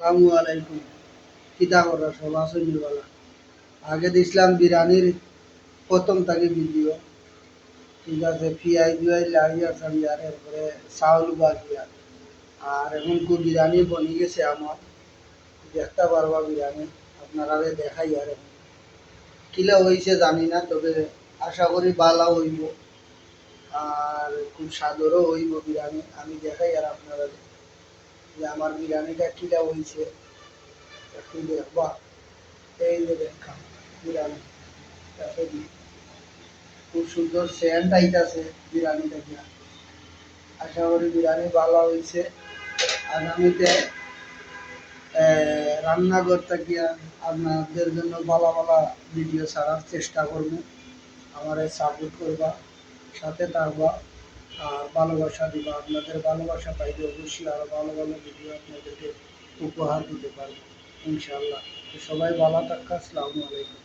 আসসালামু আলাইকুম। কিতা করা সব আসনি বালা। আগে দিছিলাম বিরিয়ানির প্রথম থেকে ভিডিও। ঠিক আছে, পিঁয়াজ জুয়াই লাগিয়া সারিয়া এরপরে চাউল বাজিয়া আর এখন বিরিয়ানি বনি গেছে আমার। দেখতে পারবা বিরিয়ানি আপনারা দেখাই আর এখন কিলা হয়েছে জানি না, তবে আশা করি বালা হইব আর খুব সাদরও হইব বিরিয়ানি। আমি দেখাই আর আপনারা যে আমার বিরিয়ানিটা কিলা হয়েছে একটু দেখবা। এই যে দেখা বিরিয়ানি খুব সুন্দর সেন্ট আইতাছে বিরিয়ানিটা দিয়া। আশা করি বিরিয়ানি ভালো হয়েছে। আগামীতে রান্নাঘর থাকিয়া আপনাদের জন্য ভালো ভালো ভিডিও ছাড়ার চেষ্টা করব। আমারে সাপোর্ট করবা, সাথে থাকবা আর ভালোবাসা দিবা। আপনাদের ভালোবাসা পাইলে অবশ্যই আরো ভালো ভালো ভিডিও আপনাদেরকে উপহার দিতে পারবো ইনশাআল্লাহ। তো সবাই ভালো থাকা। আসসালামু আলাইকুম।